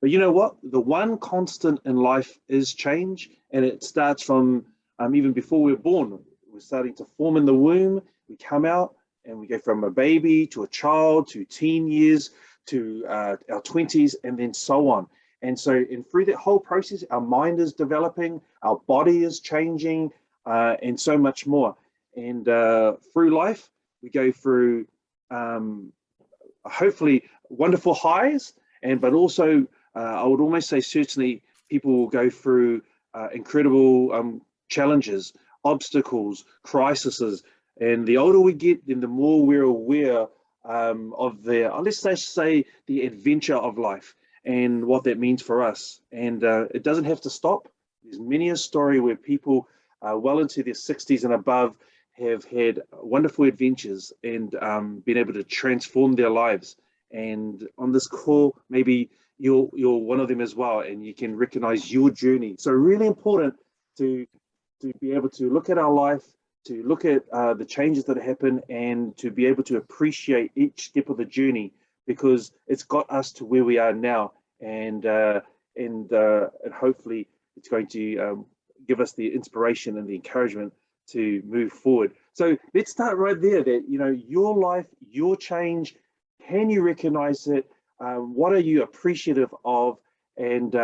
But you know what? The one constant in life is change, and it starts from even before we're born. We're starting to form in the womb. We come out and we go from a baby to a child to teen years to our 20s, and then so on. And so, and through that whole process, our mind is developing, our body is changing, and so much more. And through life, we go through hopefully wonderful highs, but also I would almost say certainly people will go through incredible challenges, obstacles, crises. And the older we get, then the more we're aware of the, let's just say, the adventure of life and what that means for us. And it doesn't have to stop. There's many a story where people well into their 60s and above have had wonderful adventures and been able to transform their lives. And on this call, maybe you're one of them as well, and you can recognize your journey. So really important to be able to look at our life, to look at the changes that happen, and to be able to appreciate each step of the journey, because it's got us to where we are now, and hopefully it's going to give us the inspiration and the encouragement to move forward. So let's start right there. That your life, your change. Can you recognize it? What are you appreciative of? And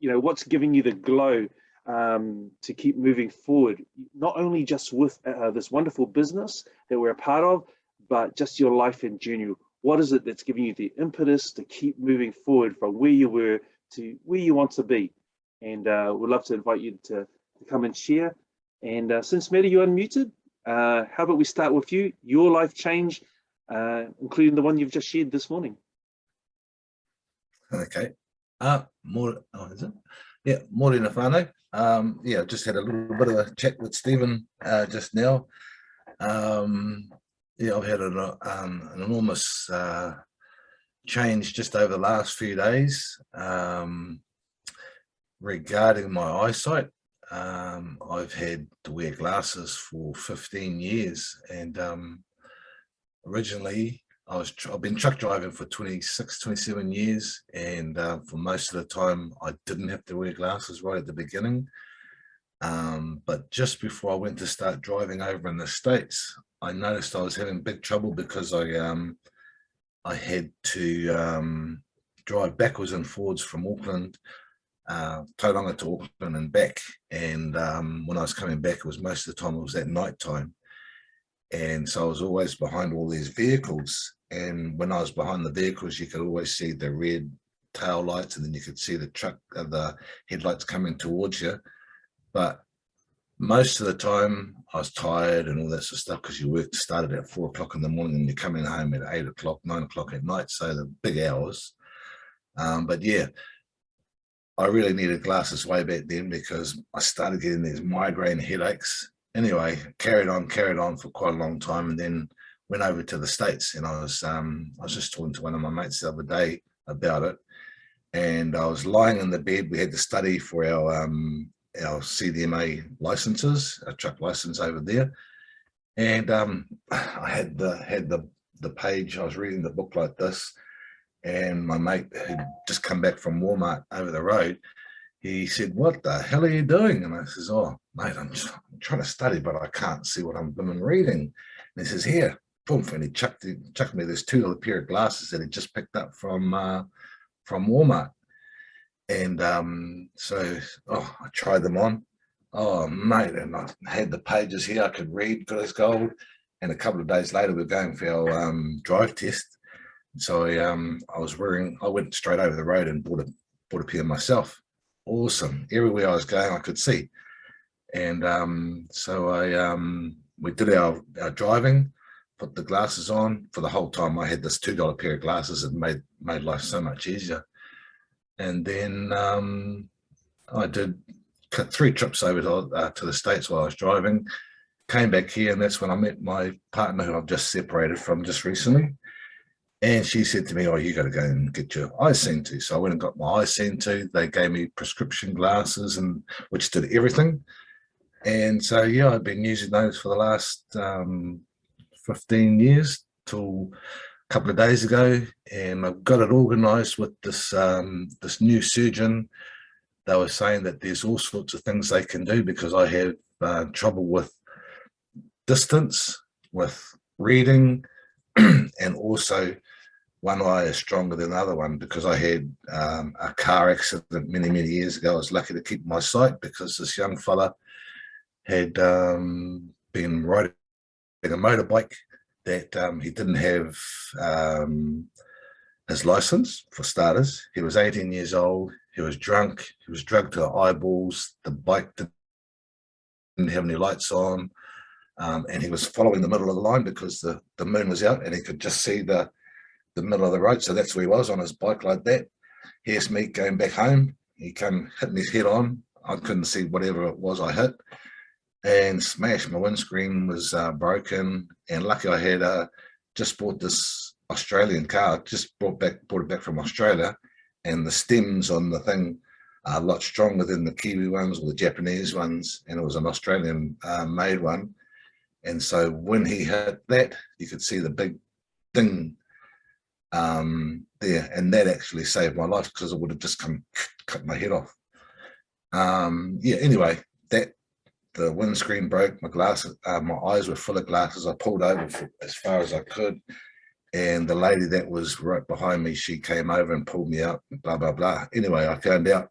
what's giving you the glow to keep moving forward? Not only just with this wonderful business that we're a part of, but just your life in general. What is it that's giving you the impetus to keep moving forward from where you were to where you want to be? And we'd love to invite you to come and share. And since Matty, you're unmuted, how about we start with you, your life change, including the one you've just shared this morning. Okay. Is it? Yeah, morning, Afano. Yeah, just had a little bit of a chat with Stephen just now. Yeah, I've had an enormous change just over the last few days regarding my eyesight. I've had to wear glasses for 15 years, and originally I've been truck driving for 26, 27 years, and for most of the time I didn't have to wear glasses right at the beginning. But just before I went to start driving over in the States, I noticed I was having big trouble because I had to drive backwards and forwards from Auckland, Tauranga to Auckland and back. And when I was coming back, it was most of the time it was at night time. And so I was always behind all these vehicles. And when I was behind the vehicles, you could always see the red tail lights, and then you could see the truck, the headlights coming towards you. But most of the time I was tired and all that sort of stuff, because your work started at 4 o'clock in the morning and you're coming home at 8 o'clock, 9 o'clock at night. So the big hours. But yeah, I really needed glasses way back then because I started getting these migraine headaches. Anyway, carried on for quite a long time, and then went over to the States. And I was just talking to one of my mates the other day about it, and I was lying in the bed. We had to study for our CDMA licenses, a truck license over there, and I had the page. I was reading the book like this, and my mate who'd just come back from Walmart over the road, he said, "What the hell are you doing?" And I says, "Oh, mate, I'm trying to study, but I can't see what I'm reading." And he says, "Here," boom, and he chucked me this $2 pair of glasses that he just picked up from Walmart. And so I tried them on. Oh, mate, and I had the pages here. I could read good as gold. And a couple of days later, we were going for our drive test. So I went straight over the road and bought a pair myself. Awesome. Everywhere I was going, I could see. And so we did our driving, put the glasses on. For the whole time, I had this $2 pair of glasses. It made life so much easier. And then I did 3 trips over to the States while I was driving, came back here, and that's when I met my partner, who I've just separated from just recently. And she said to me, "Oh, you got to go and get your eyes seen to." So I went and got my eyes seen to. They gave me prescription glasses, and which did everything. And so, yeah, I've been using those for the last 15 years till a couple of days ago, and I've got it organised with this this new surgeon. They were saying that there's all sorts of things they can do because I have trouble with distance, with reading, and also one eye is stronger than the other one because I had a car accident many years ago. I was lucky to keep my sight because this young fella had been riding a motorbike that he didn't have his license, for starters. He was 18 years old. He was drunk. He was drugged to the eyeballs. The bike didn't have any lights on. And he was following the middle of the line because the moon was out and he could just see the middle of the road. So that's where he was, on his bike like that. Here's me going back home. He came hitting his head on. I couldn't see whatever it was I hit, and smashed. My windscreen was broken, and lucky I had just bought this Australian car, just brought it back from Australia, and the stems on the thing are a lot stronger than the Kiwi ones or the Japanese ones, and it was an Australian made one. And so when he hit that, you could see the big ding there, and that actually saved my life because it would have just cut my head off. Yeah, anyway, that the windscreen broke, my glasses, my eyes were full of glasses. I pulled over as far as I could, and the lady that was right behind me, she came over and pulled me out, blah blah blah. Anyway, I found out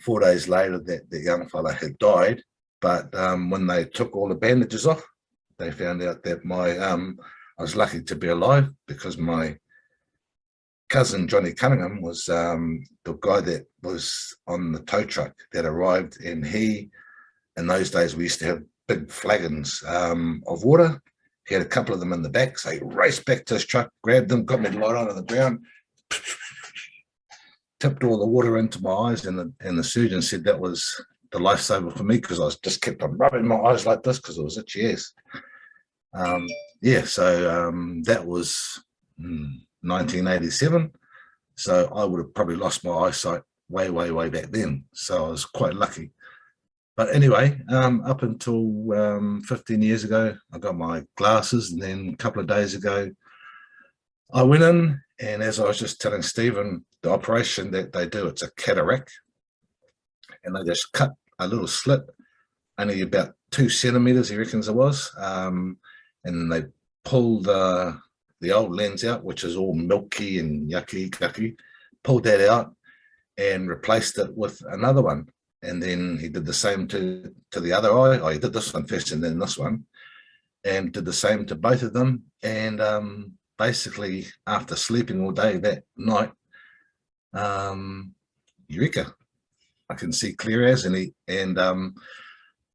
4 days later that the young fella had died, but when they took all the bandages off, they found out that I was lucky to be alive because my cousin Johnny Cunningham was the guy that was on the tow truck that arrived, and he, in those days, we used to have big flagons of water. He had a couple of them in the back, so he raced back to his truck, grabbed them, got me to lie down on the ground, tipped all the water into my eyes, and the surgeon said that was the lifesaver for me because I was just kept on rubbing my eyes like this because it was itchy as. Yeah, so that was 1987. So I would have probably lost my eyesight way back then. So I was quite lucky. But anyway, up until 15 years ago, I got my glasses, and then a couple of days ago, I went in, and as I was just telling Stephen, the operation that they do, it's a cataract, and they just cut a little slit, only about 2 centimeters, he reckons it was, and then they pull the old lens out, which is all milky and yucky, pulled that out and replaced it with another one. And then he did the same to the other eye. Oh, he did this one first and then this one, and did the same to both of them. And basically, after sleeping all day that night, eureka, I can see clear as any. And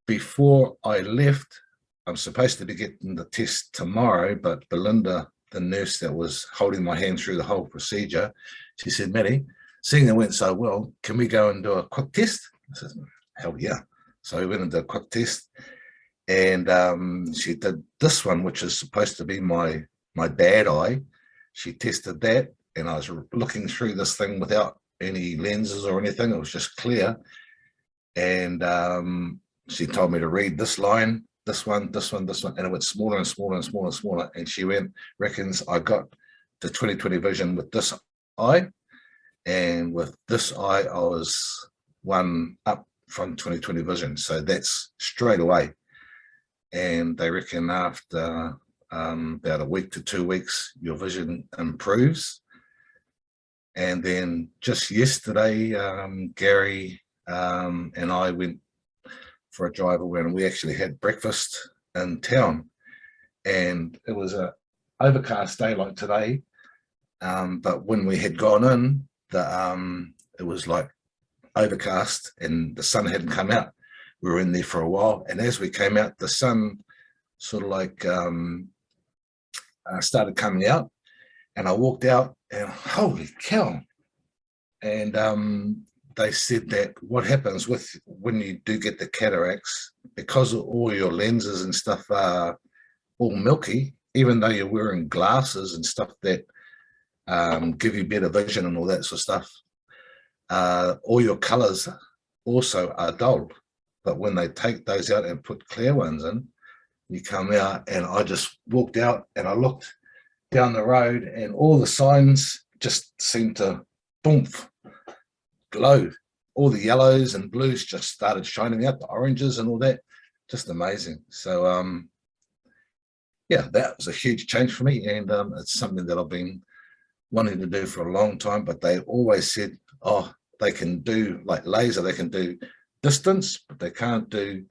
before I left, I'm supposed to be getting the test tomorrow, but Belinda, the nurse that was holding my hand through the whole procedure, she said, Matty, seeing it went so well, can we go and do a quick test? I said, hell yeah. So we went and did a quick test, and she did this one, which is supposed to be my bad eye. She tested that, and I was looking through this thing without any lenses or anything. It was just clear. And she told me to read this line, this one, and it went smaller and smaller. And she reckons I got the 20/20 vision with this eye, and with this eye I was one up from 20/20 vision. So that's straight away. And they reckon after about a week to 2 weeks, your vision improves. And then just yesterday, Gary and I went for a drive away, and we actually had breakfast in town, and it was a overcast day like today, but when we had gone in, it was like overcast and the sun hadn't come out. We were in there for a while, and as we came out, the sun sort of like started coming out, and I walked out and holy cow. And they said that what happens when you do get the cataracts, because all your lenses and stuff are all milky, even though you're wearing glasses and stuff that give you better vision and all that sort of stuff, all your colors also are dulled. But when they take those out and put clear ones in, you come out, and I just walked out and I looked, down the road, and all the signs just seemed to boom, glow. All the yellows and blues just started shining out, the oranges and all that. Just amazing. So yeah, that was a huge change for me, and it's something that I've been wanting to do for a long time. But they always said, oh, they can do like laser, they can do distance, but they can't do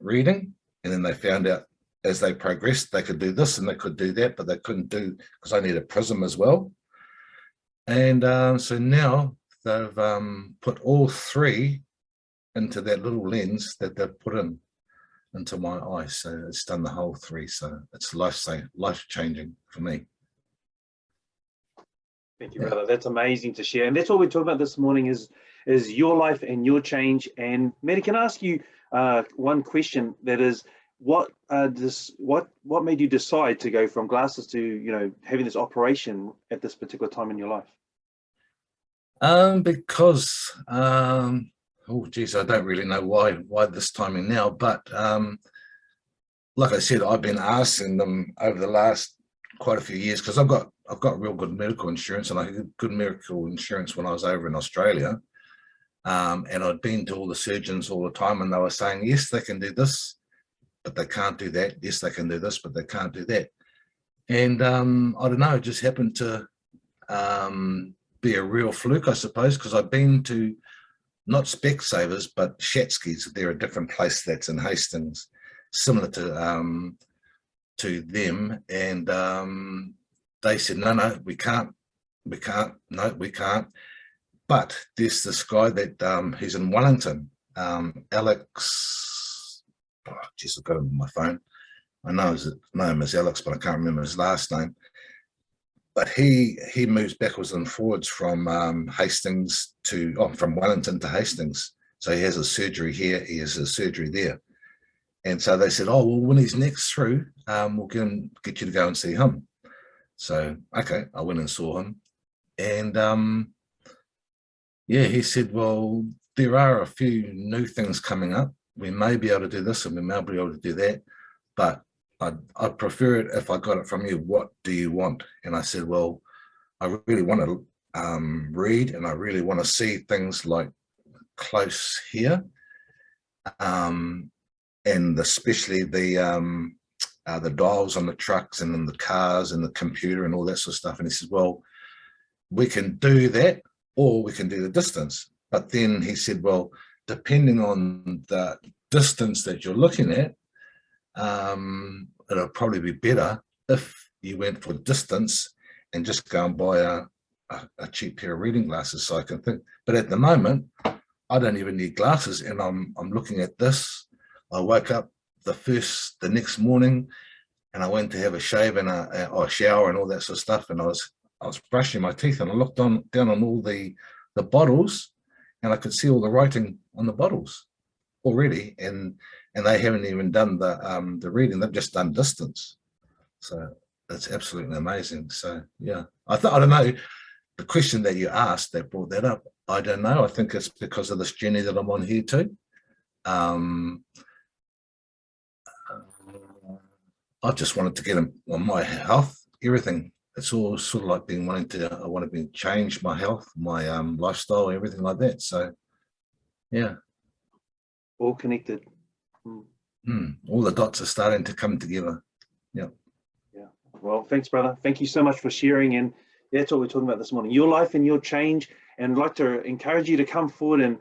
reading. And then they found out as they progressed, they could do this and they could do that, but they couldn't do, because I need a prism as well. And so now they've put all three into that little lens that they've put into my eye. So it's done the whole three. So it's life-changing for me. Thank you, brother. That's amazing to share. And that's what we're talking about this morning is your life and your change. And Matty, can I ask you one question, that is, what made you decide to go from glasses to having this operation at this particular time in your life? Because oh geez, I don't really know why this timing now, but like I said, I've been asking them over the last quite a few years, because I've got real good medical insurance, and I had good medical insurance when I was over in Australia. And I'd been to all the surgeons all the time, and they were saying, yes, they can do this, but they can't do that. Yes, they can do this, but they can't do that. And I don't know, it just happened to be a real fluke, I suppose, because I've been to not Specsavers, but Shatsky's. They're a different place that's in Hastings, similar to them. And they said, no, we can't. But there's this guy that he's in Wellington, Alex. Oh, geez, I've got him on my phone. I know his name is Alex, but I can't remember his last name. But he moves backwards and forwards from from Wellington to Hastings. So he has a surgery here, he has a surgery there. And so they said, oh, well, when he's next through, we'll get you to go and see him. So, okay, I went and saw him. And yeah, he said, well, there are a few new things coming up. We may be able to do this and we may be able to do that, but I'd prefer it if I got it from you. What do you want? And I said, well, I really want to read, and I really want to see things like close here, and especially the dials on the trucks and in the cars and the computer and all that sort of stuff. And he said, well, we can do that, or we can do the distance. But then he said, well, depending on the distance that you're looking at, it'll probably be better if you went for distance and just go and buy a cheap pair of reading glasses, so I can think. But at the moment, I don't even need glasses, and I'm looking at this. I woke up the next morning, and I went to have a shave and a shower and all that sort of stuff, and I was brushing my teeth, and I looked down on all the bottles, and I could see all the writing on the bottles already, and they haven't even done the reading. They've just done distance. So that's absolutely amazing. So yeah, I don't know, the question that you asked that brought that up, I don't know. I think it's because of this journey that I'm on here too. I just wanted to get on my health, everything. It's all sort of like I want to change my health, my lifestyle, everything like that. So yeah. All connected. All the dots are starting to come together. Yeah. Yeah. Well, thanks, brother. Thank you so much for sharing. And that's what we're talking about this morning, your life and your change. And I'd like to encourage you to come forward, and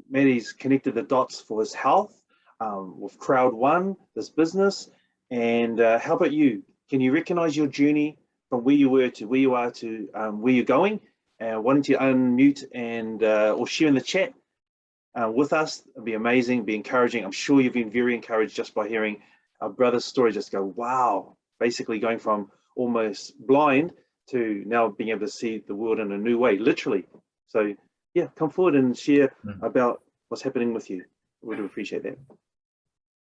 Matty's connected the dots for his health with Crowd One, this business. And how about you? Can you recognize your journey from where you were to where you are to where you're going? Why don't you unmute and or share in the chat with us? It'd be amazing, be encouraging. I'm sure you've been very encouraged just by hearing our brother's story. Just go, wow, basically going from almost blind to now being able to see the world in a new way, literally. So yeah, come forward and share about what's happening with you. We'd appreciate that.